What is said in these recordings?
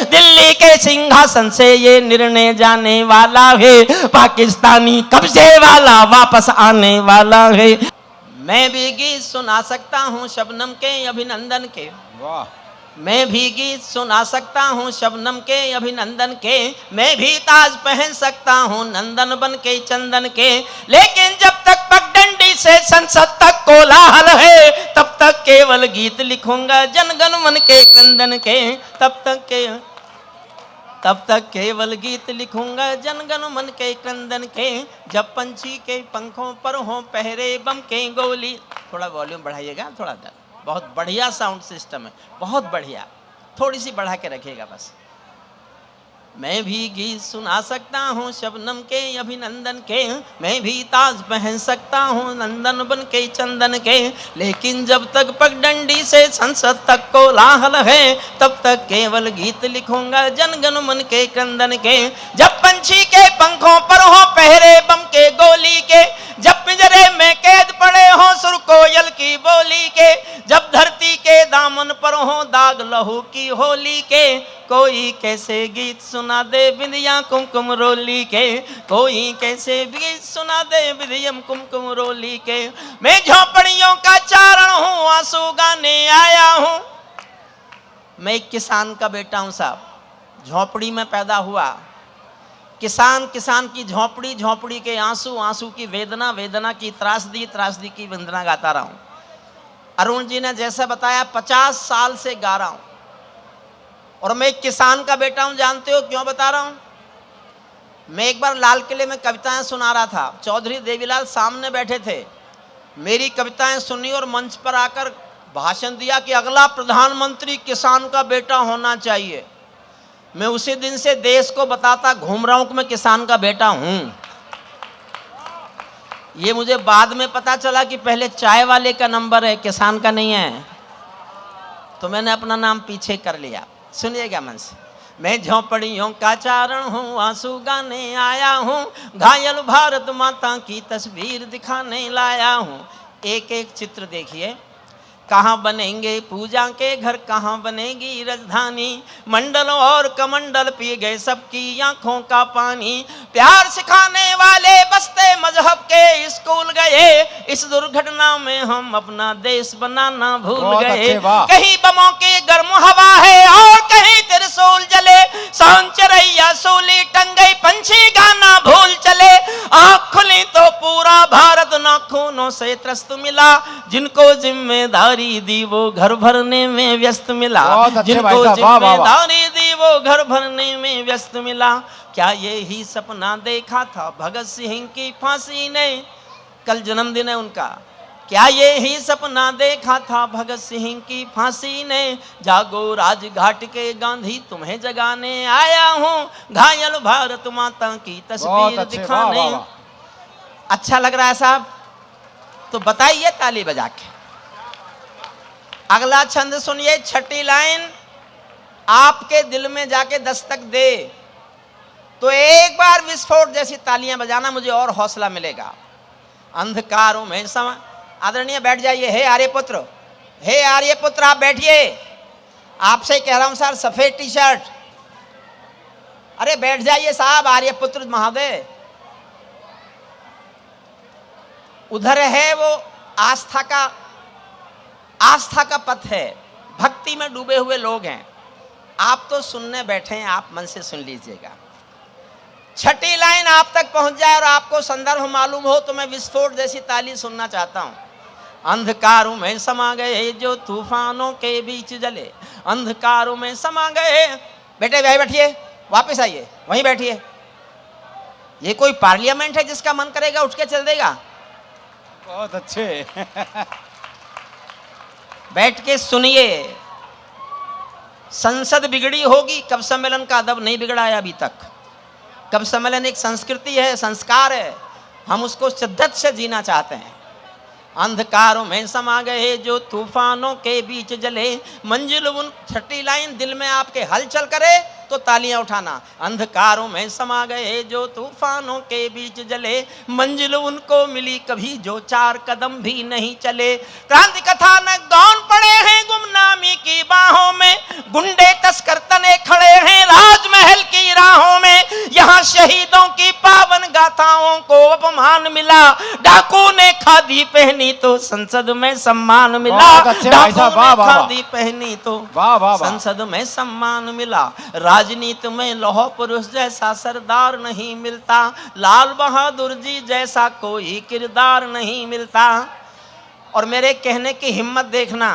दिल्ली के सिंहासन से ये निर्णय जाने वाला है, पाकिस्तानी कब्जे वाला वापस आने वाला है। मैं भी गीत सुना सकता हूँ शबनम के अभिनंदन के, वाह। मैं भी गीत सुना सकता हूँ शबनम के अभिनंदन के, मैं भी ताज पहन सकता हूँ नंदन बन के चंदन के, लेकिन जब तक पगडंडी से संसद तक कोलाहल है तब तक केवल गीत लिखूंगा जनगण मन के क्रंदन के, तब तक केवल गीत लिखूंगा जनगण मन के क्रंदन के, जब पंछी के पंखों पर हो पहरे बम के गोली। थोड़ा वॉल्यूम बढ़ाइएगा, थोड़ा सा, बहुत बढ़िया साउंड सिस्टम है, बहुत बढ़िया, थोड़ी सी बढ़ा के रखिएगा बस। मैं भी गीत सुना सकता हूँ शबनम के अभिनंदन के, मैं भी ताज पहन सकता हूँ नंदन बन के चंदन के, लेकिन जब तक पगडंडी से संसद तक कोलाहल है तब तक केवल गीत लिखूंगा जनगण मन के क्रंदन के, जब पंछी के पंखों पर हो पहरे बम के गोली के, जब पिंजरे में कैद पड़े हो सुर कोयल की बोली के, जब धरती के दामन पर हो दाग लहू की होली के, कोई कैसे गीत सुना दे बिंदिया कुमकुम रोली के, कोई कैसे गीत सुना दे बिंदिया कुमकुम रोली के। मैं झोपड़ियों का चारण हूँ, आंसू गाने आया हूँ। मैं एक किसान का बेटा हूँ साहब, झोपड़ी में पैदा हुआ, किसान की झोपड़ी, झोपड़ी के आंसू, आंसू की वेदना, वेदना की त्रासदी, त्रासदी की वंदना गाता रहा हूँ। अरुण जी ने जैसा बताया 50 साल से गा रहा हूँ, और मैं एक किसान का बेटा हूँ। जानते हो क्यों बता रहा हूँ? मैं एक बार लाल किले में कविताएं सुना रहा था, चौधरी देवीलाल सामने बैठे थे, मेरी कविताएं सुनी और मंच पर आकर भाषण दिया कि अगला प्रधानमंत्री किसान का बेटा होना चाहिए। मैं उसी दिन से देश को बताता घूम रहा हूं कि मैं किसान का बेटा हूं। ये मुझे बाद में पता चला कि पहले चाय वाले का नंबर है, किसान का नहीं है, तो मैंने अपना नाम पीछे कर लिया। सुनिएगा मन से। मैं झोपड़ियों का चारण हूँ, आंसू गाने आया हूँ, घायल भारत माता की तस्वीर दिखाने लाया हूँ। एक एक चित्र देखिए, कहाँ बनेंगे पूजा के घर, कहाँ बनेगी राजधानी, मंडल और कमंडल पी गए सबकी आंखों का पानी, प्यार सिखाने वाले बसते मजहब के स्कूल गए, इस दुर्घटना में हम अपना देश बनाना भूल गए। कहीं बमों की गर्म हवा है और कहीं त्रिशूल जले, सांचरैया सूली टंगई पंछी गाना भूल चले, आँख खुली तो पूरा भारत नाखूनों से त्रस्त मिला, जिनको जिम्मेदारी दी वो घर भरने में व्यस्त मिला, जिनको जिम्मेदारी दी वो घर भरने में व्यस्त मिला। क्या ये ही सपना देखा था भगत सिंह की फांसी ने, कल जन्मदिन है उनका, क्या ये ही सपना देखा था भगत सिंह की फांसी ने, जागो राजघाट के गांधी तुम्हें जगाने आया हूँ, घायल भारत माता की तस्वीर दिखाने। अच्छा लग रहा है साहब? तो बताइए ताली बजा के। अगला छंद सुनिए, छठी लाइन, आपके दिल में जाके दस्तक दे, तो एक बार विस्फोट जैसी तालियां बजाना, मुझे और हौसला मिलेगा। अंधकारों में समा, आदरणीय बैठ जाइए। हे आर्यपुत्र, हे आर्यपुत्र आप बैठिए, आपसे कह रहा हूं सर, सफेद टी शर्ट, अरे बैठ जाइए साहब, आर्यपुत्र महोदय। उधर है वो आस्था का पथ है, भक्ति में डूबे हुए लोग हैं, आप तो सुनने बैठे हैं, आप मन से सुन लीजिएगा। छठी लाइन आप तक पहुंच जाए और आपको संदर्भ मालूम हो तो मैं विस्फोट जैसी ताली सुनना चाहता हूं। अंधकारों में समा गए जो तूफानों के बीच जले, अंधकारों में समा गए। बेटे भाई बैठिए, वापस आइए, वहीं बैठिए। ये कोई पार्लियामेंट है जिसका मन करेगा उठ के चल देगा? बहुत अच्छे। बैठ के सुनिए। संसद बिगड़ी होगी, कब सम्मेलन का अदब नहीं बिगड़ा है अभी तक। कब सम्मेलन एक संस्कृति है, संस्कार है, हम उसको शिद्दत से जीना चाहते हैं। अंधकारों में समा गए जो तूफानों के बीच जले, मंजिल उन, छठी लाइन दिल में आपके हलचल करे तो तालियां उठाना। अंधकारों में समा गए जो तूफानों के बीच जले, मंजिल उनको मिली कभी जो 4 कदम भी नहीं चले। क्रांति कथानक गौन पड़े हैं गुमनामी की बाहों में, गुंडे तस्कर तने खड़े हैं मिला, डाकू ने खादी पहनी तो संसद में सम्मान मिला। बहुत अच्छे भाई साहब, वाह, डाकू ने वाह, वाह। खादी पहनी तो वाह, वाह, वाह। संसद में सम्मान मिला। राजनीति में लौह पुरुष जैसा सरदार नहीं मिलता, लाल बहादुर जी जैसा कोई किरदार नहीं मिलता। और मेरे कहने की हिम्मत देखना,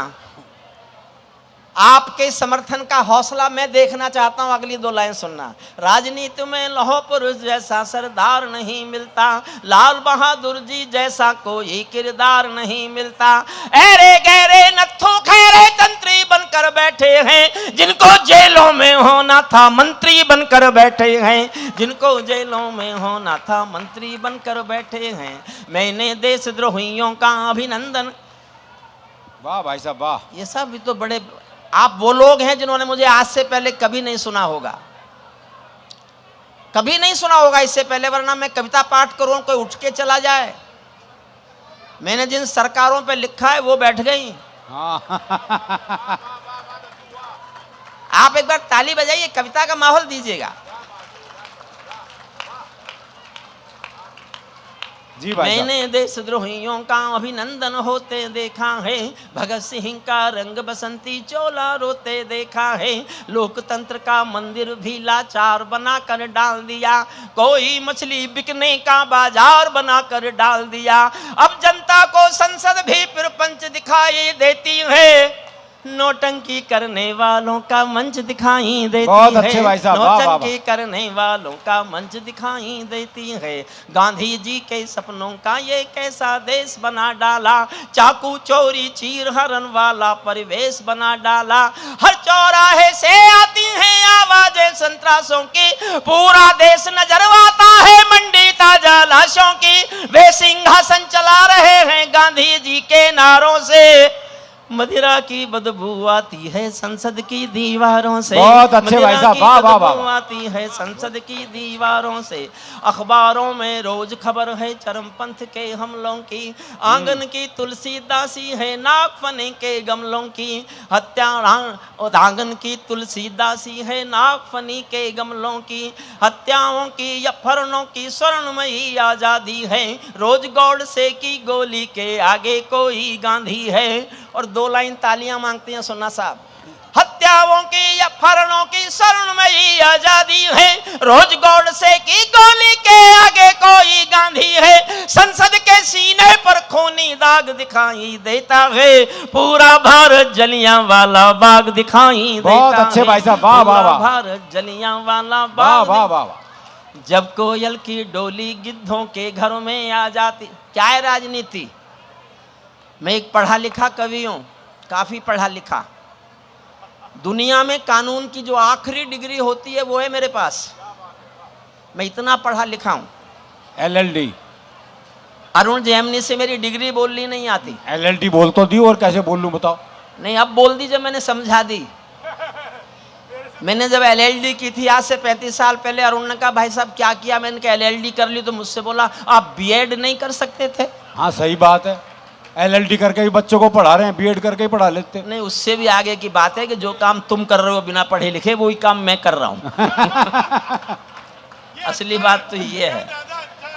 आपके समर्थन का हौसला मैं देखना चाहता हूं। अगली 2 लाइन सुनना। राजनीति में लौह पुरुष जैसा सरदार नहीं मिलता, लाल बहादुर जी जैसा कोई किरदार नहीं मिलता। ऐरे गहरे नत्थु खैरे तंत्री बनकर बैठे हैं, जिनको जेलों में होना था मंत्री बनकर बैठे हैं, जिनको जेलों में होना था मंत्री बनकर बैठे हैं। मैंने देशद्रोहियों का अभिनंदन। वाह भाई साहब वाह। ये सब भी तो बड़े, आप वो लोग हैं जिन्होंने मुझे आज से पहले कभी नहीं सुना होगा, कभी नहीं सुना होगा इससे पहले, वरना मैं कविता पाठ करूं कोई उठ के चला जाए। मैंने जिन सरकारों पे लिखा है वो बैठ गई। हाँ। आप एक बार ताली बजाइए, कविता का माहौल दीजिएगा। जी भाई साहब। मैंने देशद्रोहियों का अभिनंदन होते देखा है, भगत सिंह का रंग बसंती चोला रोते देखा है। लोकतंत्र का मंदिर भी लाचार बनाकर डाल दिया, कोई मछली बिकने का बाजार बनाकर डाल दिया। अब जनता को संसद भी प्रपंच दिखाई देती है, नोटंकी करने वालों का मंच दिखाई देती बहुत है। अच्छे भाई साहब, वाह, वाह, वाह। नोटंकी करने वालों का मंच दिखाई देती है। गांधी जी के सपनों का ये कैसा देश बना डाला, चाकू चोरी चीर हरण वाला परिवेश बना डाला। हर चौराहे से आती हैं आवाजें संतरासों की, पूरा देश नजरवाता है मंडी ताजा लाशों की। वे सिंहासन चला रहे हैं गांधी जी के नारों से, मदिरा की बदबू आती है संसद की दीवारों से। बहुत अच्छे भाई साहब, वाह, वाह, वाह। बदबू आती है संसद की दीवारों से। अखबारों में रोज खबर है चरमपंथ के हमलों की, आंगन की तुलसी दासी है नागफनी के गमलों की। आंगन की तुलसी दासी है नागफनी के गमलों की। हत्याओं की या फरणों की स्वर्णमयी आजादी है, रोज गौडसे की गोली के आगे कोई गांधी है। और 2 लाइन तालियां मांगती हैं सुन्ना साहब। हत्याओं की या फरणों की स्वर्णमयी आजादी है, रोज गौडसे की गोली के आगे कोई गांधी है। संसद के सीने पर खूनी दाग दिखाई देता है, पूरा भारत जलियांवाला बाग दिखाई देता है। बहुत अच्छे भाई साहब, वाह, वाह, वाह। भारत जलियांवाला वाह बाग। वाह वाह वाह। जब कोयल की डोली गिद्धों के घरों में आ जाती। क्या है राजनीति? मैं एक पढ़ा लिखा कवि हूं, काफी पढ़ा लिखा। दुनिया में कानून की जो आखिरी डिग्री होती है वो है मेरे पास। मैं इतना पढ़ा लिखा हूं। LLD। अरुण जैमिनी से मेरी डिग्री बोलनी नहीं आती। LLD बोल तो दी, और कैसे बोल लूं बताओ। नहीं, अब बोल दी, जब मैंने समझा दी। मैंने जब LLD की थी आज से 35 साल पहले, अरुण ने कहा भाई साहब क्या किया? मैंने कहा LLD कर ली, तो मुझसे बोला आप B.Ed नहीं कर सकते थे? हाँ सही बात है, LLD करके ही बच्चों को पढ़ा रहे हैं, B.Ed करके ही पढ़ा लेते। नहीं, उससे भी आगे की बात है कि जो काम तुम कर रहे हो बिना पढ़े लिखे, वही काम मैं कर रहा हूं। असली बात तो ये है।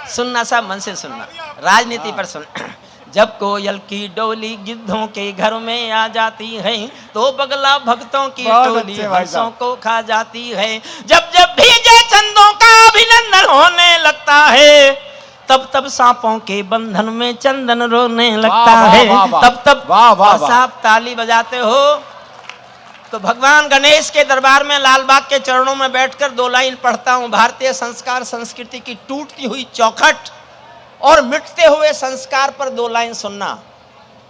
सुनना साहब, मन से सुनना, राजनीति पर सुन। जब कोयल की डोली गिद्धों के घर में आ जाती है, तो बगला भक्तों की टोली हंसों को खा जाती है। जब जब भीजे चंदों का अभिनंदन होने लगता है, तब तब सांपों के बंधन में चंदन रोने लगता है। तब तब आप ताली बजाते हो। तो भगवान गणेश के दरबार में लालबाग के चरणों में बैठकर 2 लाइन पढ़ता हूं। भारतीय संस्कार संस्कृति की टूटती हुई चौखट और मिटते हुए संस्कार पर 2 लाइन सुनना।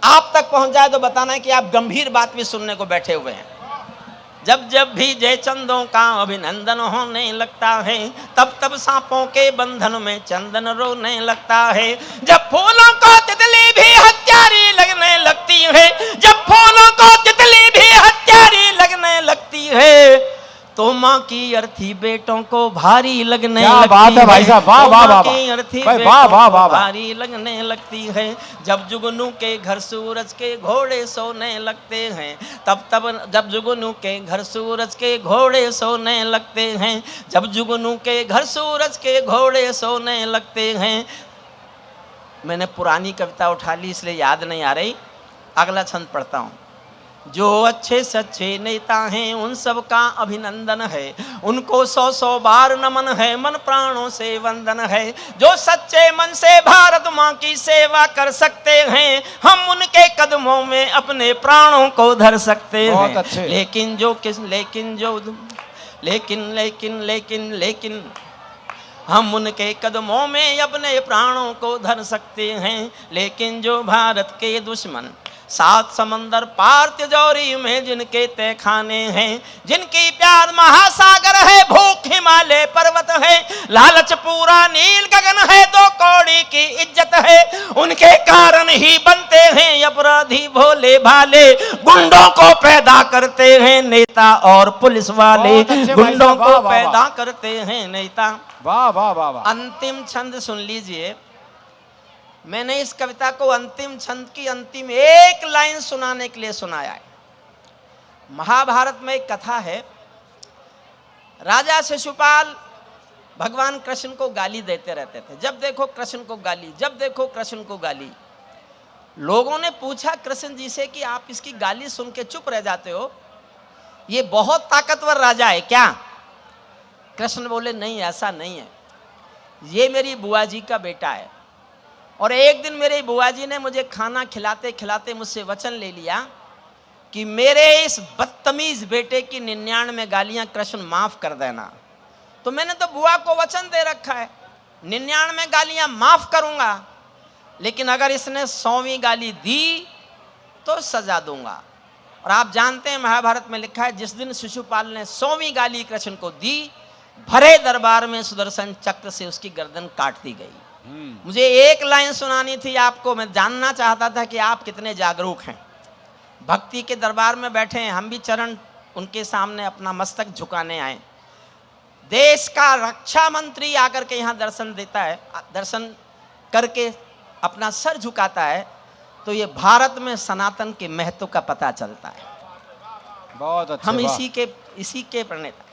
आप तक पहुंच जाए तो बताना है कि आप गंभीर बात भी सुनने को बैठे हुए हैं। जब जब भी जय चंदों का अभिनंदन होने लगता है, तब तब सांपों के बंधन में चंदन रोने लगता है। जब फूलों को तितली भी हत्यारी लगने लगती है, जब फूलों को तितली भी हत्यारी लगने लगती है, तो माँ की अर्थी बेटों को भारी लगने लगती है। बात है भाई साहब, वाह वाह वाह, की अर्थी वाह बेटों वाह को वाह, भारी लगने लगती है। जब जुगनू के घर सूरज के घोड़े सोने लगते हैं, तब जब जुगनू के घर सूरज के घोड़े सोने लगते हैं, जब जुगनू के घर सूरज के घोड़े सोने लगते हैं, मैंने पुरानी कविता उठा ली इसलिए याद नहीं आ रही, अगला छंद पढ़ता हूँ। जो अच्छे सच्चे नेता हैं उन सब का अभिनंदन है, उनको 100-100 बार नमन है, मन प्राणों से वंदन है। जो सच्चे मन से भारत माँ की सेवा कर सकते हैं, हम उनके कदमों में अपने प्राणों को धर सकते हैं। लेकिन हम उनके कदमों में अपने प्राणों को धर सकते हैं। लेकिन जो भारत के दुश्मन 7 समंदर पार तिजोरी में जिनके तहखाने हैं, जिनकी प्यार महासागर है, भूख हिमालय पर्वत है, लालच पूरा नील गगन है, 2 कौड़ी की इज्जत है, उनके कारण ही बनते हैं अपराधी भोले भाले, गुंडों को पैदा करते हैं नेता और पुलिस वाले, गुंडों को पैदा करते हैं नेता। वाह वाह वाह वाह। अंतिम छंद सुन लीजिए। मैंने इस कविता को अंतिम छंद की अंतिम एक लाइन सुनाने के लिए सुनाया है। महाभारत में एक कथा है, राजा शिशुपाल भगवान कृष्ण को गाली देते रहते थे, जब देखो कृष्ण को गाली, जब देखो कृष्ण को गाली। लोगों ने पूछा कृष्ण जी से कि आप इसकी गाली सुन के चुप रह जाते हो, ये बहुत ताकतवर राजा है क्या? कृष्ण बोले नहीं, ऐसा नहीं है, ये मेरी बुआ जी का बेटा है, और एक दिन मेरे बुआ जी ने मुझे खाना खिलाते खिलाते मुझसे वचन ले लिया कि मेरे इस बदतमीज बेटे की 99 गालियां कृष्ण माफ कर देना। तो मैंने तो बुआ को वचन दे रखा है 99 गालियां माफ करूंगा, लेकिन अगर इसने 100वीं गाली दी तो सजा दूंगा। और आप जानते हैं महाभारत में लिखा है, जिस दिन शिशुपाल ने 100वीं गाली कृष्ण को दी, भरे दरबार में सुदर्शन चक्र से उसकी गर्दन काट दी गई। मुझे एक लाइन सुनानी थी आपको, मैं जानना चाहता था कि आप कितने जागरूक हैं। भक्ति के दरबार में बैठे हैं, हम भी चरण उनके सामने अपना मस्तक झुकाने आए। देश का रक्षा मंत्री आकर के यहाँ दर्शन देता है, दर्शन करके अपना सर झुकाता है, तो ये भारत में सनातन के महत्व का पता चलता है। बहुत अच्छा। हम इसी के प्रणेता।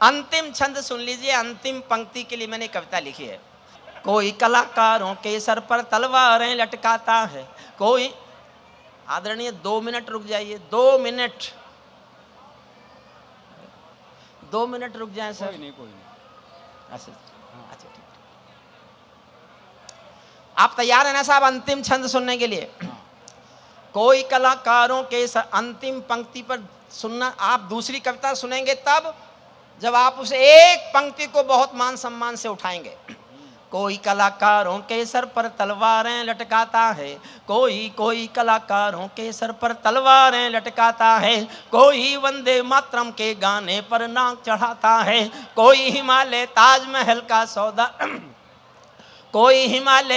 अंतिम छंद सुन लीजिए। अंतिम पंक्ति के लिए मैंने कविता लिखी है। कोई कलाकारों के सर पर तलवारें लटकाता है, कोई, आदरणीय 2 मिनट रुक जाइए, 2 मिनट रुक जाए सर। कोई नहीं। अच्छा ठीक। आप तैयार हैं ना साहब अंतिम छंद सुनने के लिए? कोई कलाकारों के अंतिम पंक्ति पर सुनना। आप दूसरी कविता सुनेंगे तब जब आप उस एक पंक्ति को बहुत मान सम्मान से उठाएंगे। कोई कलाकारों के सर पर तलवारें लटकाता है, कोई कलाकारों के सर पर तलवारें लटकाता है, कोई वंदे मातरम के गाने पर नाक चढ़ाता है, कोई हिमालय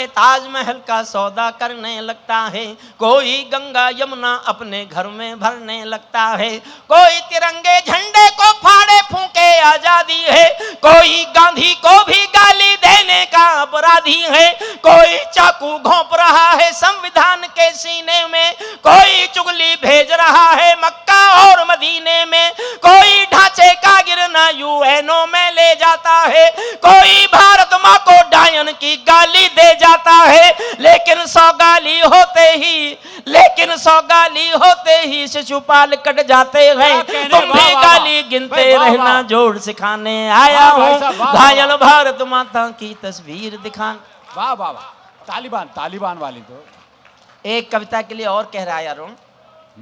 ताजमहल का सौदा करने लगता है, कोई गंगा यमुना अपने घर में भरने लगता है, कोई तिरंगे झंडे को फाड़े फूंके आजादी है, कोई गांधी को भी गाली देने का अपराधी है, कोई चाकू घोंप रहा है संविधान के सीने में, कोई चुगली भेज रहा है मक्का और मदीने में, कोई ढांचे का गिरना यूएनओ में ले जाता है, कोई भारत माँ को डायन की गाली दे जाता है, लेकिन 100 गाली होते ही शिशुपाल कट जाते हैं। तुम भी गाली गिनते रहना, जोड़ सिखाने आया हूँ, घायल भारत माता की तस्वीर दिखान। वाह वाह वाह। तालिबान वाली तो एक कविता के लिए और कह रहा है अरुण।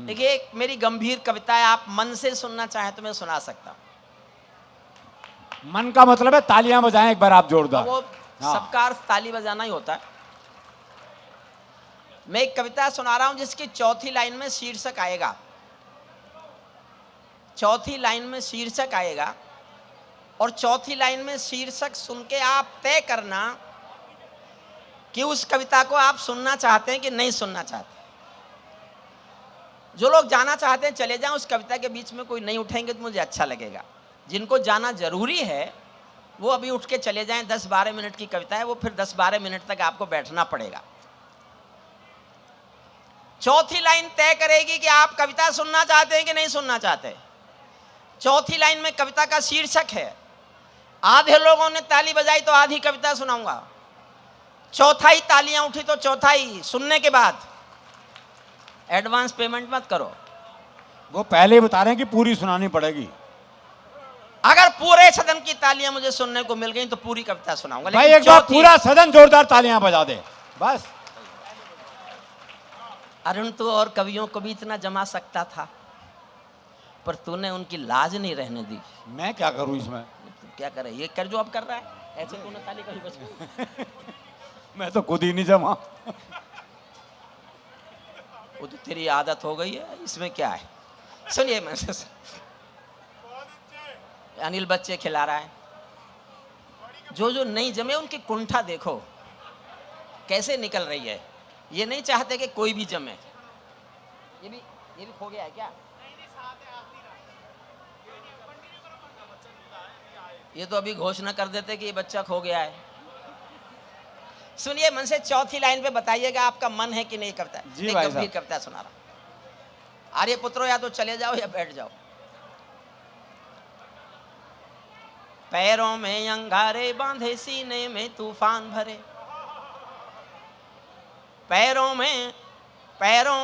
देखिए एक मेरी गंभीर कविता है, आप मन से सुनना चाहें तो मैं सुना सकता हूँ। मन का मतलब है तालियां बजाएं एक बार आप जोरदार। वो सबका अर्थ ताली बजाना ही होता है। मैं एक कविता सुना रहा हूं जिसकी चौथी लाइन में शीर्षक आएगा। चौथी लाइन में शीर्षक आएगा और चौथी लाइन में शीर्षक सुन के आप तय करना कि उस कविता को आप सुनना चाहते हैं कि नहीं सुनना चाहते। जो लोग जाना चाहते हैं चले जाएं, उस कविता के बीच में कोई नहीं उठेंगे तो मुझे अच्छा लगेगा। जिनको जाना जरूरी है वो अभी उठ के चले जाएं। 10-12 मिनट की कविता है, वो फिर 10-12 मिनट तक आपको बैठना पड़ेगा। चौथी लाइन तय करेगी कि आप कविता सुनना चाहते हैं कि नहीं सुनना चाहते। चौथी लाइन में कविता का शीर्षक है। आधे लोगों ने ताली बजाई तो आधी कविता सुनाऊंगा। चौथाई तालियां उठी तो चौथाई सुनने के बाद, एडवांस पेमेंट मत करो। वो पहले ही बता रहे हैं कि पूरी सुनानी पड़ेगी। अगर पूरे सदन की तालियां मुझे सुनने को मिल गई तो पूरी कविता सुनाऊंगा। भाई एक बार पूरा सदन जोरदार तालियां बजा दे बस। अरुण तू और कवियों को भी इतना जमा सकता था, पर तूने उनकी लाज नहीं रहने दी। मैं क्या करूं इसमें? क्या करे, ये कर जो अब कर रहा है, ऐसे तूने ताली कभी बच मैं तो खुद ही नहीं जमा। वो तो तेरी आदत हो गई है, इसमें क्या है। सुनिए, मैं अनिल बच्चे खिला रहा है, जो जो नहीं जमे उनकी कुंठा देखो कैसे निकल रही है। ये नहीं चाहते कि कोई भी जमे। ये भी खो गया है क्या? ये तो अभी घोषणा कर देते कि ये बच्चा खो गया है। सुनिए, मन से चौथी लाइन पे बताइएगा आपका मन है कि नहीं कविता। जी भाई गंभीर कविता सुना रहा। आर्य पुत्रो, या तो चले जाओ या बैठ जाओ। पैरों में अंगारे बांधे, सीने में तूफान भरे। पैरों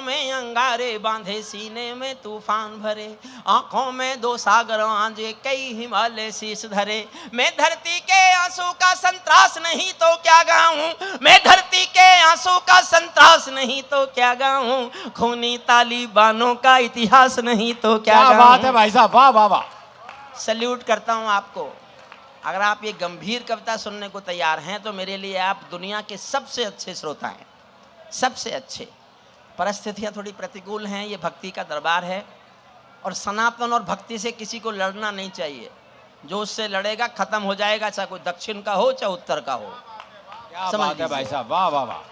में अंगारे बांधे, सीने में तूफान भरे। आंखों में दो सागर आंजे, कई हिमालय शीश धरे। मैं धरती के आंसू का संतरास नहीं तो क्या गाऊं, मैं धरती के आंसू का संतरास नहीं तो क्या गाऊं। खूनी तालिबानों का इतिहास नहीं तो क्या गाऊं। बात है भाई साहब, वाह वाह वाह। सल्यूट करता हूं आपको। अगर आप ये गंभीर कविता सुनने को तैयार हैं तो मेरे लिए आप दुनिया के सबसे अच्छे श्रोता हैं, सबसे अच्छे। परिस्थितियां थोड़ी प्रतिकूल हैं, ये भक्ति का दरबार है और सनातन और भक्ति से किसी को लड़ना नहीं चाहिए। जो उससे लड़ेगा खत्म हो जाएगा, चाहे कोई दक्षिण का हो चाहे उत्तर का हो। क्या बात है भाई साहब, वाह वाह वाह।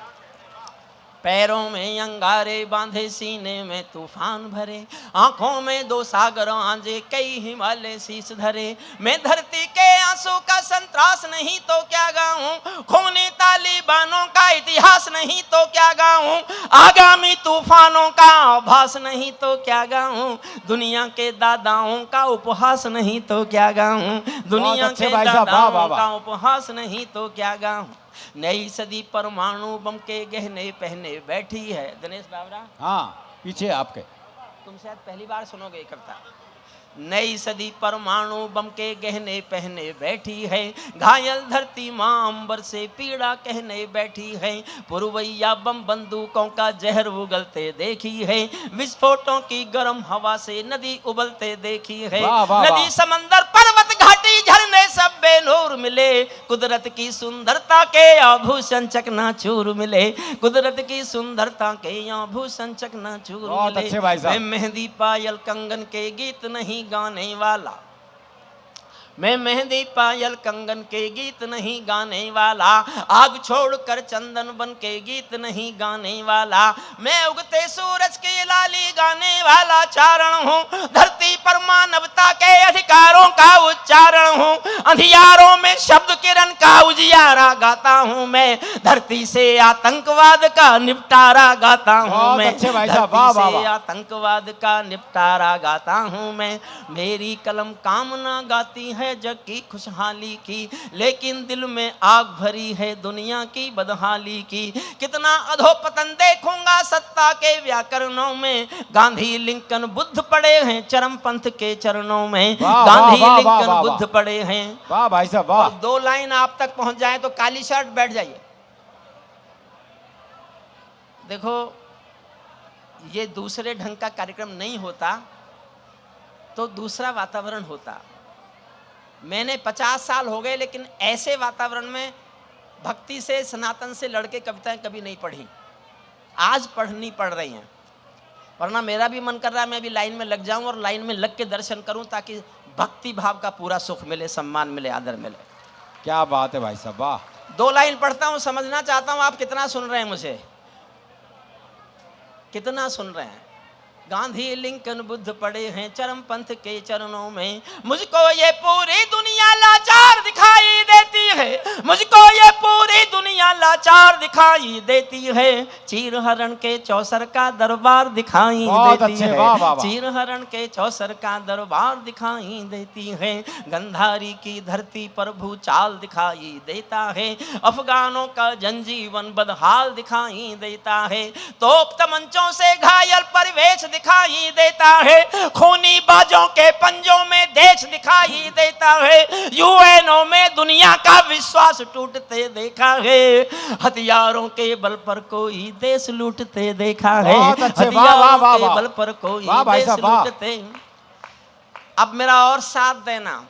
पैरों में अंगारे बांधे, सीने में तूफान भरे। आंखों में दो सागर आंजे, कई हिमालय शीश धरे। मैं धरती के आंसू का संतरास नहीं तो क्या गाऊं, खूनी तालिबानों का इतिहास नहीं तो क्या गाऊं। आगामी तूफानों का आभास नहीं तो क्या गाऊं। दुनिया के दादाओं का उपहास नहीं तो क्या गाऊं। दुनिया के दादाओं का उपहास नहीं तो क्या गाऊं। नई सदी परमाणु बम के गहने पहने बैठी है। दिनेश बाबरा, हाँ पीछे आपके, तुम शायद पहली बार सुनोगे कविता। नई सदी परमाणु बम के गहने पहने बैठी है। घायल धरती मां अंबर से पीड़ा कहने बैठी है। पुरवैया बम बंदूकों का जहर उगलते देखी है। विस्फोटों की गर्म हवा से नदी उबलते देखी है। नदी समंदर पर्वत घाटी झरने सब बेनूर मिले। कुदरत की सुंदरता के आभूषण चकनाचूर मिले। कुदरत की सुंदरता के आभूषण चकनाचूर मिले। मेहंदी पायल कंगन के गीत नहीं गाने वाला, मैं मेहंदी पायल कंगन के गीत नहीं गाने वाला। आग छोड़कर चंदन बन के गीत नहीं गाने वाला। मैं उगते सूरज की लाली गाने वाला चारण हूँ। धरती पर मानवता के अधिकारों का उच्चारण हूँ। अंधियारों में शब्द किरण का उजियारा गाता हूँ मैं। धरती से आतंकवाद का निपटारा गाता हूँ मैं। धरती से आतंकवाद का निपटारा गाता हूँ मैं। मेरी कलम कामना गाती है जग की खुशहाली की, लेकिन दिल में आग भरी है दुनिया की बदहाली की। कितना अधोपतन देखूंगा सत्ता के व्याकरणों में। गांधी लिंकन बुद्ध पड़े हैं चरम पंथ के चरणों में। गांधी लिंकन बुद्ध पड़े हैं। वाह भाई साहब वाह। दो लाइन आप तक पहुंच जाए तो काली शर्ट बैठ जाइए। देखो, ये दूसरे ढंग का कार्यक्रम नहीं होता तो दूसरा वातावरण होता। मैंने 50 साल हो गए लेकिन ऐसे वातावरण में भक्ति से सनातन से लड़के कविताएं कभी नहीं पढ़ी। आज पढ़नी पड़ रही हैं, वरना मेरा भी मन कर रहा है मैं भी लाइन में लग जाऊं और लाइन में लग के दर्शन करूं ताकि भक्ति भाव का पूरा सुख मिले, सम्मान मिले, आदर मिले। क्या बात है भाई साहब वाह। 2 लाइन पढ़ता हूं, समझना चाहता हूं आप कितना सुन रहे हैं, मुझे कितना सुन रहे हैं। गांधी लिंकन बुद्ध पड़े हैं चरम पंथ के चरणों में। मुझको ये पूरी दुनिया लाचार दिखाई देती है। मुझको ये पूरी दुनिया लाचार दिखाई देती है, चीर हरण के चौसर का दरबार दिखाई देती है, वाह, वाह, वाह। चीर हरण के चौसर का दरबार दिखाई देती है, गंधारी की धरती पर भूचाल दिखाई देता है, अफगानों का जनजीवन बदहाल दिखाई देता है, तोप तमंचों से घायल परिवेश दिखाई देता है, खूनी बाजों के पंजों में देश दिखाई देता है, यूएनओ में दुनिया का विश्वास टूटते देखा है, हथियारों के बल पर कोई देश लूटते देखा है, हथियारों के बल पर कोई देश लूटते। अब मेरा और साथ देना।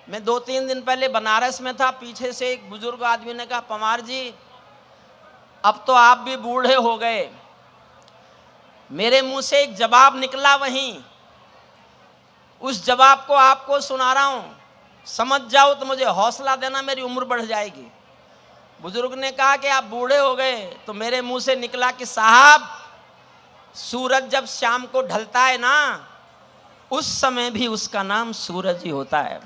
मैं 2-3 दिन पहले बनारस में था, पीछे से एक बुजुर्ग आदमी ने कहा, पवार जी अब तो आप भी बूढ़े हो गए। मेरे मुंह से एक जवाब निकला वहीं, उस जवाब को आपको सुना रहा हूं, समझ जाओ तो मुझे हौसला देना, मेरी उम्र बढ़ जाएगी। बुजुर्ग ने कहा कि आप बूढ़े हो गए, तो मेरे मुंह से निकला कि साहब सूरज जब शाम को ढलता है ना, उस समय भी उसका नाम सूरज ही होता है।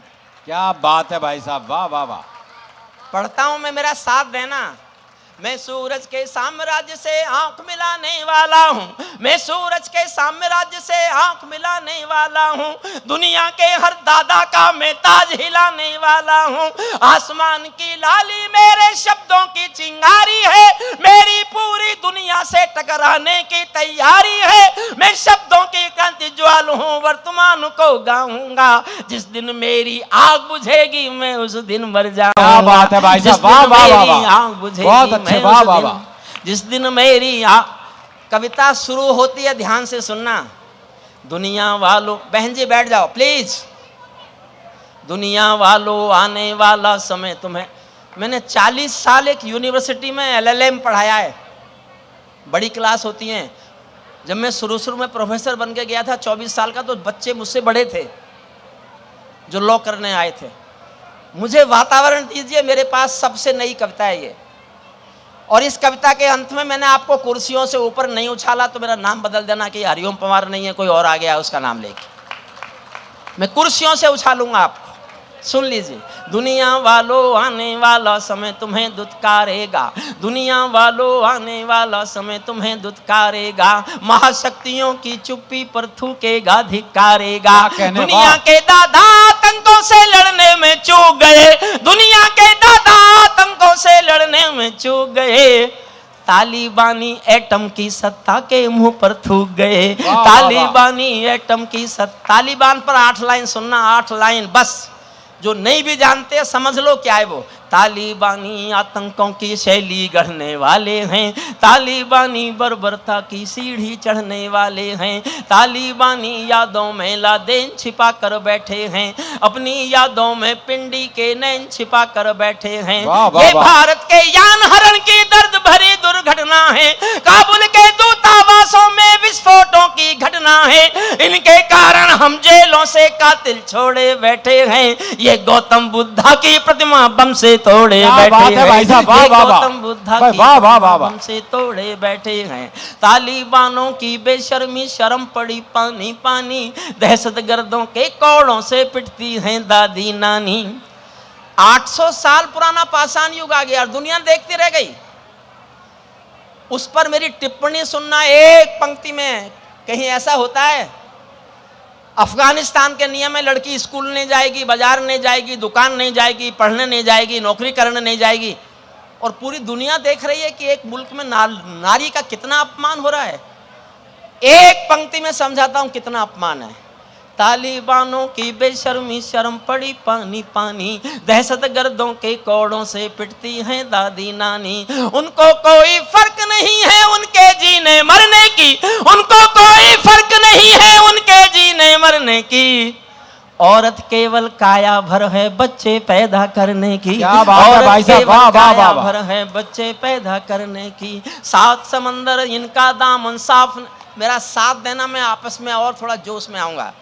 क्या बात है भाई साहब, वाह वाह वाह। पढ़ता हूं मैं, मेरा साथ देना। मैं सूरज के साम्राज्य से आंख मिलाने वाला हूँ, मैं सूरज के साम्राज्य से आंख मिलाने वाला हूँ, दुनिया के हर दादा का मैं ताज हिलाने वाला हूँ, आसमान की लाली मेरे शब्दों की चिंगारी है, मेरी पूरी दुनिया से टकराने की तैयारी है, मैं शब्दों की क्रांति ज्वाल हूँ, वर्तमान को गाऊंगा, जिस दिन मेरी आग बुझेगी मैं उस दिन मर जाऊंगा। क्या बात है भाई साहब, वाह वाह वाह, आग बुझेगी वाह वाह वाह। जिस दिन मेरी कविता शुरू होती है, ध्यान से सुनना। दुनिया वालों, बहन जी बैठ जाओ प्लीज। दुनिया वालों आने वाला समय तुम्हें, मैंने 40 साल एक यूनिवर्सिटी में LLM पढ़ाया है, बड़ी क्लास होती हैं। जब मैं शुरू में प्रोफेसर बन के गया था 24 साल का, तो बच्चे मुझसे बड़े थे जो लॉ करने आए थे। मुझे वातावरण दीजिए, मेरे पास सबसे नई कविता है ये। और इस कविता के अंत में मैंने आपको कुर्सियों से ऊपर नहीं उछाला तो मेरा नाम बदल देना कि हरिओम पवार नहीं है, कोई और आ गया उसका नाम लेके। मैं कुर्सियों से उछालूंगा आपको, सुन लीजिए। दुनिया वालों आने वाला समय तुम्हें दुत्कारेगा, दुनिया वालों आने वाला समय तुम्हें दुत्कारेगा, महाशक्तियों की चुप्पी पर थूकेगा, धिक्कारेगा। दुनिया के दादा आतंकों से लड़ने में चूक गए, दुनिया के दादा आतंकों से लड़ने में चूक गए, तालिबानी एटम की सत्ता के मुंह पर थूक गए, तालिबानी एटम की सत्ता। तालिबान पर 8 लाइन सुनना, 8 लाइन बस, जो नहीं भी जानते समझ लो क्या है वो। तालिबानी आतंकों की शैली गढ़ने वाले हैं, तालिबानी बर्बरता की सीढ़ी चढ़ने वाले हैं, तालिबानी यादों में लादेन छिपा कर बैठे हैं, अपनी यादों में पिंडी के नैन छिपा कर बैठे हैं। ये भारत के यान हरण की दर्द भरी दुर्घटना है, काबुल के दूतावासों में विस्फोटों की घटना है, इनके कारण हम जेलों से कातिल छोड़े बैठे हैं, ये गौतम बुद्धा की प्रतिमा बम से तोड़े बैठे हैं, गौतम बुद्धा की बम से तोड़े बैठे हैं। तालिबानों की बेशर्मी शर्म पड़ी पानी पानी, दहशतगर्दों के कौड़ों से पिटती हैं दादी नानी। 800 साल पुराना पाषाण युग आ गया और दुनिया देखती रह गई। उस पर मेरी टिप्पणी सुनना एक पंक्ति में। कहीं ऐसा होता है अफगानिस्तान के नियम में लड़की स्कूल नहीं जाएगी, बाजार नहीं जाएगी, दुकान नहीं जाएगी, पढ़ने नहीं जाएगी, नौकरी करने नहीं जाएगी, और पूरी दुनिया देख रही है कि एक मुल्क में नारी का कितना अपमान हो रहा है। एक पंक्ति में समझाता हूं कितना अपमान है। तालिबानों की बेशर्मी शर्म पड़ी पानी पानी, दहशतगर्दों के कौड़ों से पिटती हैं दादी नानी, उनको कोई फर्क नहीं है उनके जीने मरने की, उनको कोई फर्क नहीं है उनके जीने मरने की, औरत केवल काया भर है बच्चे पैदा करने की, औरत केवल काया भर है बच्चे पैदा करने की, 7 समंदर इनका दामन साफ। मेरा साथ देना, मैं आपस में और थोड़ा जोश में आऊंगा।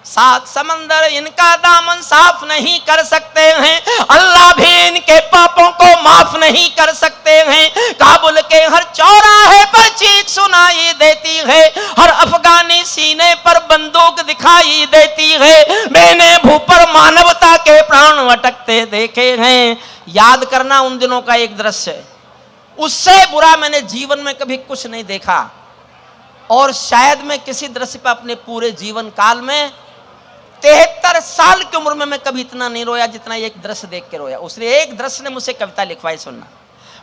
7 समंदर इनका दामन साफ नहीं कर सकते हैं, अल्लाह भी इनके पापों को माफ नहीं कर सकते हैं, काबुल के हर चौराहे पर चीख सुनाई देती है, हर अफगानी सीने पर बंदूक दिखाई देती है, मैंने भू पर मानवता के प्राण अटकते देखे हैं। याद करना उन दिनों का एक दृश्य, उससे बुरा मैंने जीवन में कभी कुछ नहीं देखा। और शायद मैं किसी दृश्य पर अपने पूरे जीवन काल में 73 साल की उम्र में मैं कभी इतना नहीं रोया जितना एक दृश्य देख के रोया। उसने एक दृश्य ने मुझसे कविता लिखवाई, सुनना।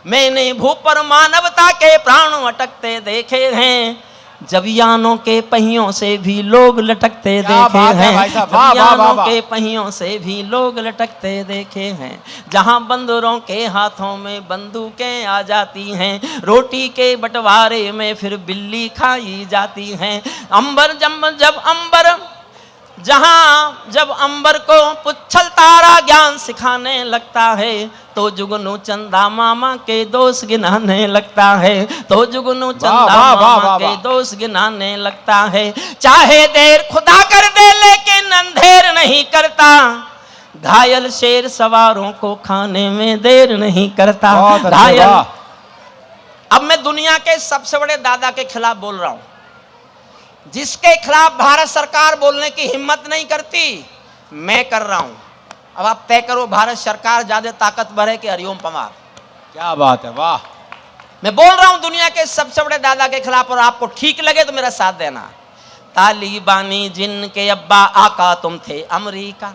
मैंने भू पर मानवता के प्राण अटकते देखे हैं, जब यानों के पहियों से भी लोग लटकते देखे हैं, जब यानों के पहियों से भी लोग लटकते देखे हैं, जहां बंदरों के हाथों में बंदूकें आ जाती हैं, रोटी के बंटवारे में फिर बिल्ली खाई जाती हैं। अंबर जब अंबर को पुच्छल तारा ज्ञान सिखाने लगता है, तो जुगनू चंदा मामा के दोष गिनाने लगता है, तो जुगनू चंदा मामा के दोष गिनाने लगता है। चाहे देर खुदा कर दे लेकिन अंधेर नहीं करता, घायल शेर सवारों को खाने में देर नहीं करता। घायल। अब मैं दुनिया के सबसे बड़े दादा के खिलाफ बोल रहा हूं, जिसके खिलाफ भारत सरकार बोलने की हिम्मत नहीं करती, मैं कर रहा हूं। अब आप तय करो, भारत सरकार ज्यादा ताकतवर है कि हरिओम पंवार? क्या बात है, वाह। मैं बोल रहा हूं दुनिया के सबसे बड़े दादा के खिलाफ, और आपको ठीक लगे तो मेरा साथ देना। तालिबानी जिनके अब्बा आका तुम थे अमेरिका,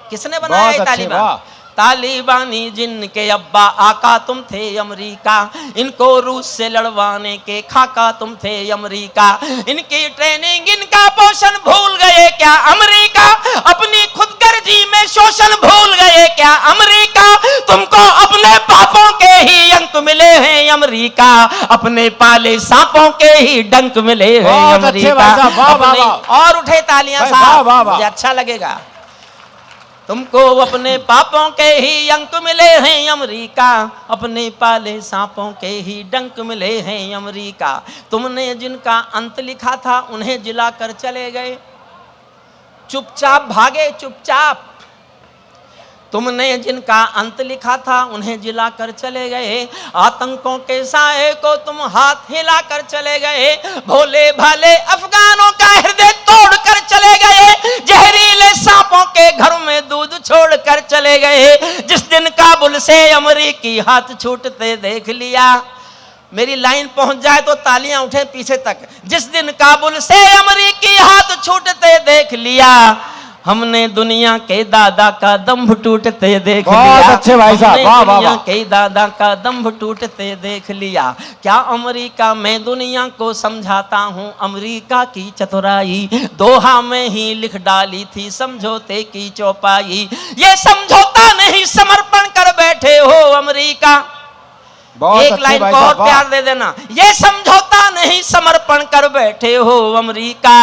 किसने बनाया है तालिबान? तालिबानी जिनके अब्बा आका तुम थे अमेरिका, इनको रूस से लड़वाने के खाका तुम थे अमेरिका, इनकी ट्रेनिंग इनका पोषण भूल गए क्या अमेरिका, अपनी खुदगर्जी में शोषण भूल गए क्या अमेरिका, तुमको अपने पापों के ही अंक मिले हैं अमेरिका, अपने पाले सांपों के ही डंक मिले हैं अमेरिका। और उठे तालियां साहब, मुझे अच्छा लगेगा। तुमको अपने पापों के ही अंक मिले हैं अमेरिका, अपने पाले सांपों के ही डंक मिले हैं अमेरिका, तुमने जिनका अंत लिखा था उन्हें जिलाकर चले गए, चुपचाप भागे चुपचाप। तुमने जिनका अंत लिखा था उन्हें जिलाकर चले गए, आतंकों के साए को तुम हाथ हिलाकर चले गए, भोले भाले अफगानों का हृदय तोड़कर चले गए, जहरीले सांपों के घर में दूध छोड़कर चले गए। जिस दिन काबुल से अमेरिकी हाथ छूटते देख लिया, मेरी लाइन पहुंच जाए तो तालियां उठे पीछे तक। जिस दिन काबुल से अमेरिकी हाथ छूटते देख लिया, हमने दुनिया के दादा का दम्भ टूटते देख लिया। बहुत अच्छे भाई साहब, वाह वाह। दुनिया के दादा का दम्भ टूटते देख लिया, क्या अमेरिका मैं दुनिया को समझाता हूँ अमेरिका की चतुराई, दोहा में ही लिख डाली थी समझौते की चौपाई, ये समझौता नहीं समर्पण कर बैठे हो अमेरिका। एक लाइन को और प्यार दे देना, ये समझौता नहीं समर्पण कर बैठे हो अमेरिका,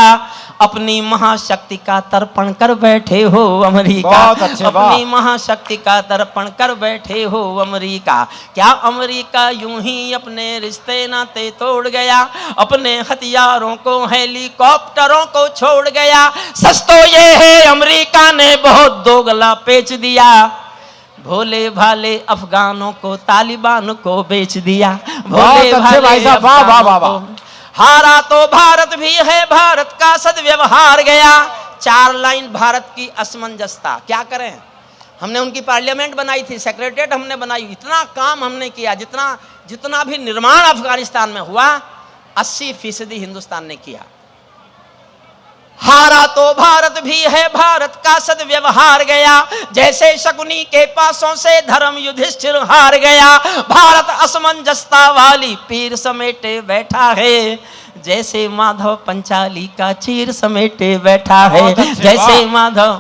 अपनी महाशक्ति का तर्पण कर बैठे हो अमेरिका, अपनी महाशक्ति का तर्पण कर बैठे हो अमेरिका। क्या अमेरिका यूं ही अपने रिश्ते नाते तोड़ गया, अपने हथियारों को हेलीकॉप्टरों को छोड़ गया, सच तो ये है अमेरिका ने बहुत दोगला पेच दिया, भोले भाले अफगानों को तालिबान को बेच दिया, भोले भाले अफगानों को। हारा तो भारत भी है, भारत का सदव्यवहार गया। 4 लाइन भारत की असमंजसता, क्या करें? हमने उनकी पार्लियामेंट बनाई थी, सेक्रेटरीट हमने बनाई, इतना काम हमने किया, जितना भी निर्माण अफगानिस्तान में हुआ 80% हिंदुस्तान ने किया। हारा तो भारत भी है, भारत का सदव्यवहार गया, जैसे शकुनी के पासों से धर्म युधिष्ठिर हार गया, भारत असमंजसता वाली पीर समेटे बैठा है, जैसे माधव पंचाली का चीर समेटे बैठा है, जैसे माधव।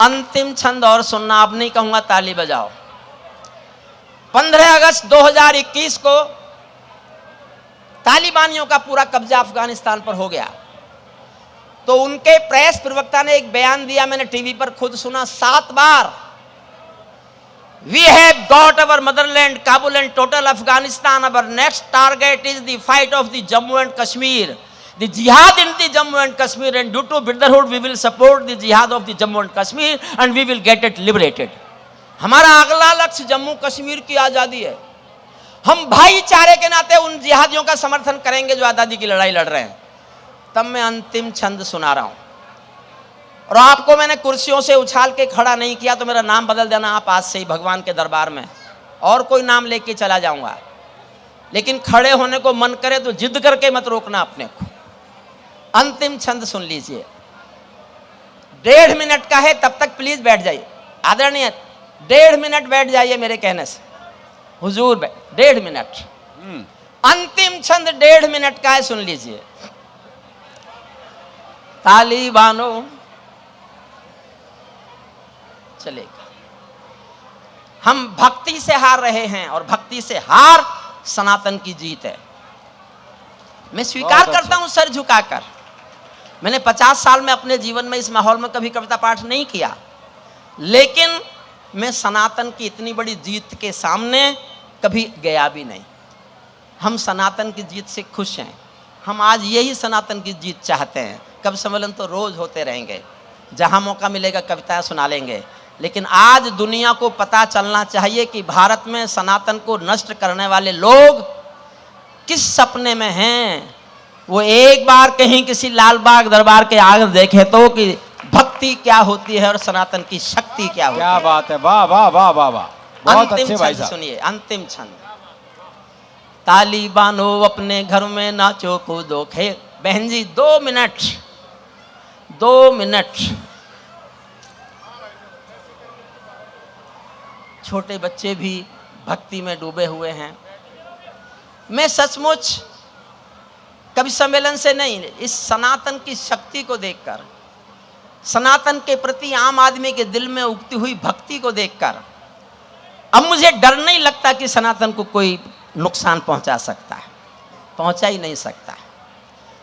अंतिम छंद और सुनना, अब नहीं कहूंगा ताली बजाओ। 15 अगस्त 2021 को तालिबानियों का पूरा कब्जा अफगानिस्तान पर हो गया, तो उनके प्रेस प्रवक्ता ने एक बयान दिया, मैंने टीवी पर खुद सुना 7 बार। We have got our motherland, Kabul and total Afghanistan. Our next target is the fight of the Jammu and Kashmir, the jihad in the Jammu and Kashmir, and due to brotherhood we will support the jihad of the Jammu and Kashmir and we will get it liberated. हमारा अगला लक्ष्य जम्मू कश्मीर की आजादी है। हम भाईचारे के नाते उन जिहादियों का समर्थन करेंगे जो आजादी की लड़ाई लड़ रहे हैं। तब मैं अंतिम छंद सुना रहा हूं, और आपको मैंने कुर्सियों से उछाल के खड़ा नहीं किया, तो मेरा नाम बदल देना आप आज से ही भगवान के दरबार में, और कोई नाम लेके चला जाऊंगा। लेकिन खड़े होने को मन करे तो जिद करके मत रोकना अपने को। अंतिम छंद सुन लीजिए, 1.5 मिनट का है, तब तक प्लीज बैठ जाइए। आदरणीय 1.5 मिनट बैठ जाइए मेरे कहने से, हुजूर 1.5 मिनट। अंतिम छंद 1.5 मिनट का है, सुन लीजिए। तालिबानो चलेगा। हम भक्ति से हार रहे हैं और भक्ति से हार सनातन की जीत है। मैं स्वीकार करता हूं सर झुकाकर। मैंने 50 साल में अपने जीवन में इस माहौल में कभी कविता पाठ नहीं किया, लेकिन मैं सनातन की इतनी बड़ी जीत के सामने कभी गया भी नहीं। हम सनातन की जीत से खुश हैं। हम आज यही सनातन की जीत चाहते हैं। कब सम्मेलन तो रोज होते रहेंगे, जहां मौका मिलेगा कविताएं सुना लेंगे, लेकिन आज दुनिया को पता चलना चाहिए कि भारत में सनातन को नष्ट करने वाले लोग किस सपने में हैं। वो एक बार कहीं किसी लाल बाग दरबार के आगे देखे तो कि भक्ति क्या होती है और सनातन की शक्ति क्या होती है। क्या बात है, वाह वाह वाह वाह वाह, बहुत अच्छे भाई साहब। सुनिए अंतिम छंद। तालिबानो अपने घर में नाचो कूदो खेल। बहन जी 2 मिनट, 2 मिनट। छोटे बच्चे भी भक्ति में डूबे हुए हैं। मैं सचमुच कवि सम्मेलन से नहीं, इस सनातन की शक्ति को देखकर, सनातन के प्रति आम आदमी के दिल में उगती हुई भक्ति को देखकर अब मुझे डर नहीं लगता कि सनातन को कोई नुकसान पहुंचा सकता है। पहुंचा ही नहीं सकता।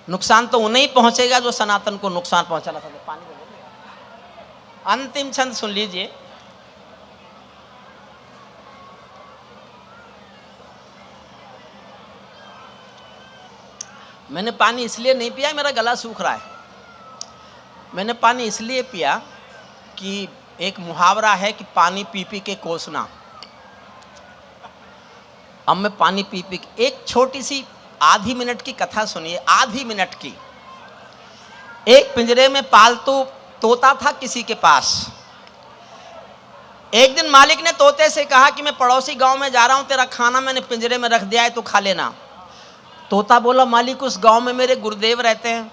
नुकसान तो उन्हें ही पहुंचेगा जो सनातन को नुकसान पहुंचाना चाहते। पानी में बोलेगा। अंतिम छंद सुन लीजिए। मैंने पानी इसलिए नहीं पिया, मेरा गला सूख रहा है। मैंने पानी इसलिए पिया कि एक मुहावरा है कि पानी पी पी के कोसना। अब मैं पानी पी पी के, एक छोटी सी आधी मिनट की कथा सुनिए, आधी मिनट की। एक पिंजरे में पालतू तोता था किसी के पास। एक दिन मालिक ने तोते से कहा कि मैं पड़ोसी गांव में जा रहा हूं, तेरा खाना मैंने पिंजरे में रख दिया है, तू खा लेना। तोता बोला मालिक उस गांव में मेरे गुरुदेव रहते हैं।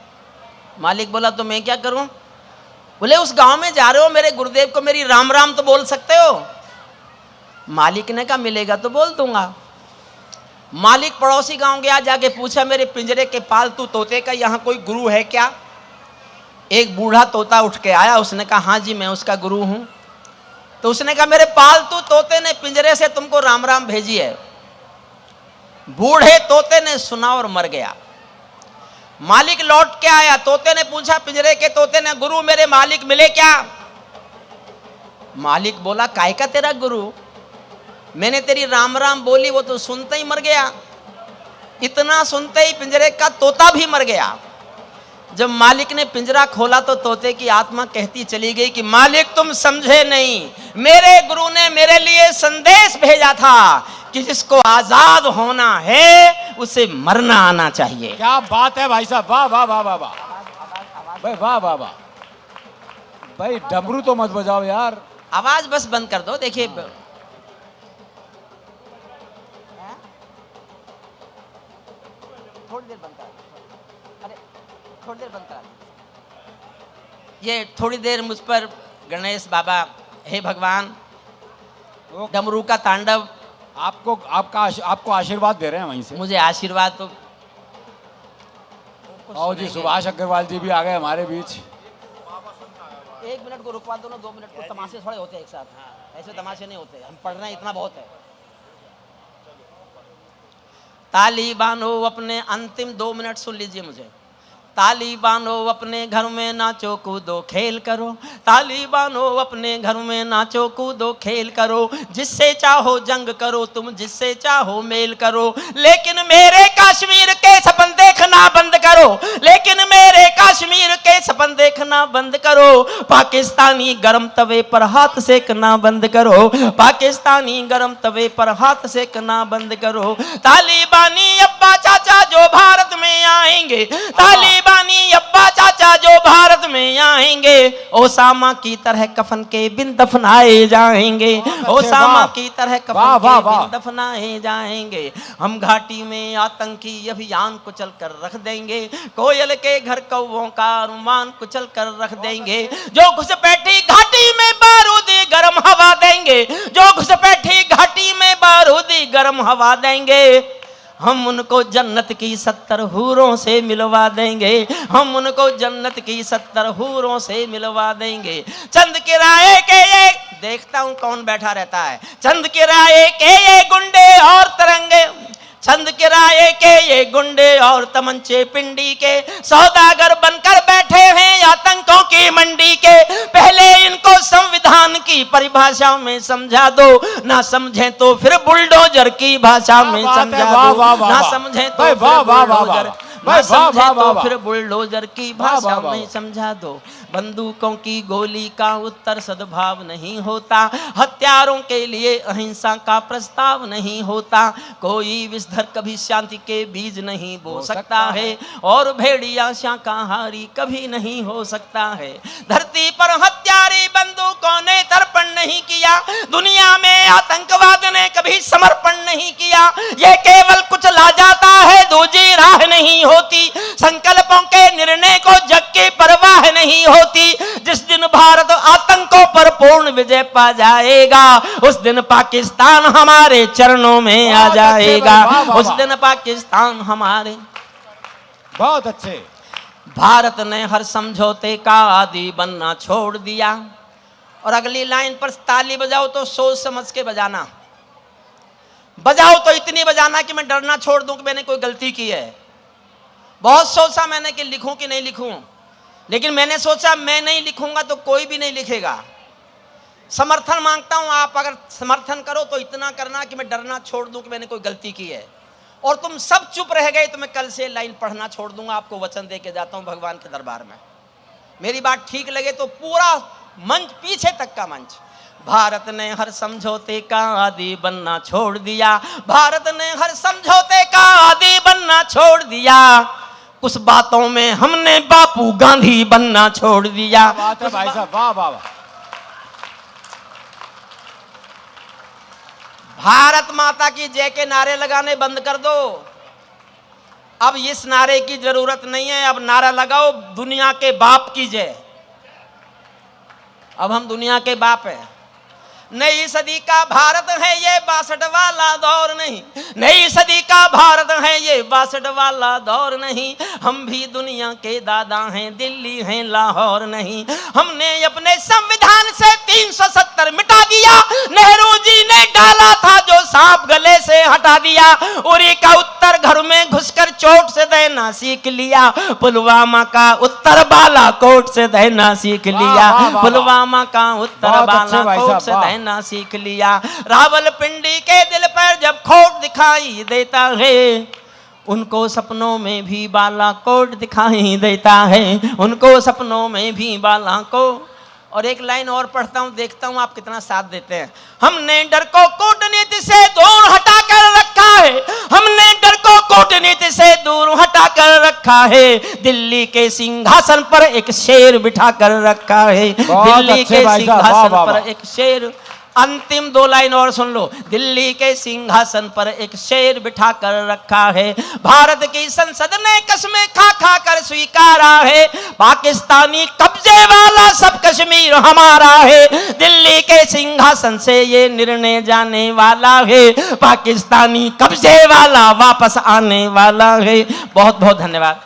मालिक बोला तो मैं क्या करूं? बोले उस गांव में जा रहे हो, मेरे गुरुदेव को मेरी राम राम तो बोल सकते हो। मालिक ने कहा मिलेगा तो बोल दूंगा। मालिक पड़ोसी गांव गया, जाके पूछा मेरे पिंजरे के पालतू तोते का यहाँ कोई गुरु है क्या? एक बूढ़ा तोता उठ के आया, उसने कहा हाँ जी मैं उसका गुरु हूं। तो उसने कहा मेरे पालतू तोते ने पिंजरे से तुमको राम राम भेजी है। बूढ़े तोते ने सुना और मर गया। मालिक लौट के आया, तोते ने पूछा पिंजरे के तोते ने, गुरु मेरे मालिक मिले क्या? मालिक बोला काय का तेरा गुरु? मैंने तेरी राम राम बोली, वो तो सुनते ही मर गया। इतना सुनते ही पिंजरे का तोता भी मर गया। जब मालिक ने पिंजरा खोला तो तोते की आत्मा कहती चली गई कि मालिक तुम समझे नहीं, मेरे गुरु ने मेरे लिए संदेश भेजा था कि जिसको आजाद होना है उसे मरना आना चाहिए। क्या बात है भाई साहब, वाह वाह वाह वाह वाह भाई, वाह वाह वाह भाई। डमरू तो मत बजाओ यार, आवाज बस बंद कर दो। देखिए थोड़ी देर बंद करा, अरे थोड़ी देर बंद करा। ये थोड़ी देर मुझ पर गणेश बाबा, हे भगवान, डमरू का तांडव। आपको आशीर्वाद दे रहे हैं वहीं से। मुझे आशीर्वाद तो आओ जी, सुभाष अग्रवाल जी भी आ गए हमारे बीच। 1 मिनट को रुकवा दो ना, 2 मिनट को। तमाशे थोड़े होते हैं एक साथ, ऐसे तमाशे नहीं होते। हम पढ़ रहे हैं, इतना बहुत है। तालिबानो अपने अंतिम 2 मिनट सुन लीजिए मुझे। तालिबानो अपने घर में नाचो कूदो खेल करो। तालिबानो अपने घर में नाचो कूदो खेल करो। जिससे चाहो जंग करो, तुम जिससे चाहो मेल करो। लेकिन मेरे कश्मीर के सपन देखना बंद करो। लेकिन मेरे कश्मीर के सपन देखना बंद करो। पाकिस्तानी गरम तवे पर हाथ सेकना बंद करो। पाकिस्तानी गरम तवे पर हाथ सेकना बंद करो। तालिबानी अब्बा चाचा जो भारत में आएंगे, तालिबानी अब्बा चाचा जो भारत में आएंगे, ओसामा की तरह कफन के बिन दफनाए जाएंगे, ओसामा की तरह कफन के बिन दफनाए जाएंगे। हम घाटी में आतंकी अभियान कुचल कर रख देंगे, कोयल के घर कौवों का अरमान कुचल कर रख देंगे। जो घुसपैठी घाटी में बारूदी गर्म हवा देंगे, जो घुसपैठी घाटी में बारूदी गर्म हवा देंगे, हम उनको जन्नत की 70 हूरों से मिलवा देंगे, हम उनको जन्नत की 70 हूरों से मिलवा देंगे। चंद किराए के ये, देखता हूं कौन बैठा रहता है, चंद किराए के ये गुंडे और तरंगे, चंद किराए के ये गुंडे और तमंचे पिंडी के सौदागर बनकर बैठे हैं आतंकों की मंडी के। पहले इनको संविधान की परिभाषा में समझा दो, ना समझे तो फिर बुलडोजर की भाषा में समझा दो, ना समझे तो फिर बुलडोजर, ना समझे तो फिर बुलडोजर की भाषा में समझा दो। बंदूकों की गोली का उत्तर सद्भाव नहीं होता, हथियारों के लिए अहिंसा का प्रस्ताव नहीं होता, कोई विषधर कभी शांति के बीज नहीं बो सकता है, और भेड़िया शाकाहारी कभी नहीं हो सकता है। धरती पर हत्यारी बंदूकों ने तर्पण नहीं किया, दुनिया में आतंकवाद ने कभी समर्पण नहीं किया। ये केवल कुछ ला जाता है, दूजी राह नहीं होती, संकल्पों के निर्णय को जग की परवाह नहीं होती। जिस दिन भारत आतंकों पर पूर्ण विजय पा जाएगा, उस दिन पाकिस्तान हमारे चरणों में आ जाएगा, उस दिन पाकिस्तान हमारे। बहुत अच्छे। भारत ने हर समझौते का आदी बनना छोड़ दिया। और अगली लाइन पर ताली बजाओ तो सोच समझ के बजाना, बजाओ तो इतनी बजाना कि मैं डरना छोड़ दूं कि मैंने कोई गलती की है। बहुत सोचा मैंने कि लिखूं कि नहीं लिखूं, लेकिन मैंने सोचा मैं नहीं लिखूंगा तो कोई भी नहीं लिखेगा। समर्थन मांगता हूं, आप अगर समर्थन करो तो इतना करना कि मैं डरना छोड़ दूं कि मैंने कोई गलती की है। और तुम सब चुप रह गए तो मैं कल से लाइन पढ़ना छोड़ दूंगा, आपको वचन दे के जाता हूं भगवान के दरबार में। मेरी बात ठीक लगे तो पूरा मंच, पीछे तक का मंच। भारत ने हर समझौते का आदी बनना छोड़ दिया, भारत ने हर समझौते का आदी बनना छोड़ दिया। कुछ बातों में हमने बापू गांधी बनना छोड़ दिया। बात है भाई साहब, वाह वाह वाह। भारत माता की जय के नारे लगाने बंद कर दो, अब इस नारे की जरूरत नहीं है। अब नारा लगाओ दुनिया के बाप की जय। अब हम दुनिया के बाप हैं। नई सदी का भारत है ये 62 वाला दौर नहीं, नई सदी का भारत है ये 62 वाला दौर नहीं। हम भी दुनिया के दादा हैं, दिल्ली हैं लाहौर नहीं। हमने अपने संविधान से 370 मिटा दिया, नेहरू जी ने डाला था जो सांप गले से हटा दिया। उरी का उत्तर घर में घुसकर चोट से देना सीख लिया, पुलवामा का उत्तर बालाकोट से देना सीख लिया, पुलवामा का उत्तर बालाकोट से देना सीख लिया। रावलपिंडी के दिल पर जब खोट दिखाई देता है, उनको सपनों में भी बालाकोट दिखाई देता है, उनको सपनों में भी बालाकोट। और एक लाइन और पढ़ता हूं, देखता हूं आप कितना साथ देते हैं। हमने डर को कूटनीति से दूर हटा कर रखा है, हमने डर को कूटनीति से दूर हटा कर रखा है। दिल्ली के सिंहासन पर एक शेर बिठा कर रखा है, दिल्ली के सिंहासन पर एक शेर। अंतिम 2 लाइन और सुन लो। दिल्ली के सिंहासन पर एक शेर बिठा कर रखा है, भारत की संसद ने कसमें खा खा कर स्वीकारा है। पाकिस्तानी कब्जे वाला सब कश्मीर हमारा है, दिल्ली के सिंहासन से ये निर्णय जाने वाला है। पाकिस्तानी कब्जे वाला वापस आने वाला है। बहुत बहुत धन्यवाद।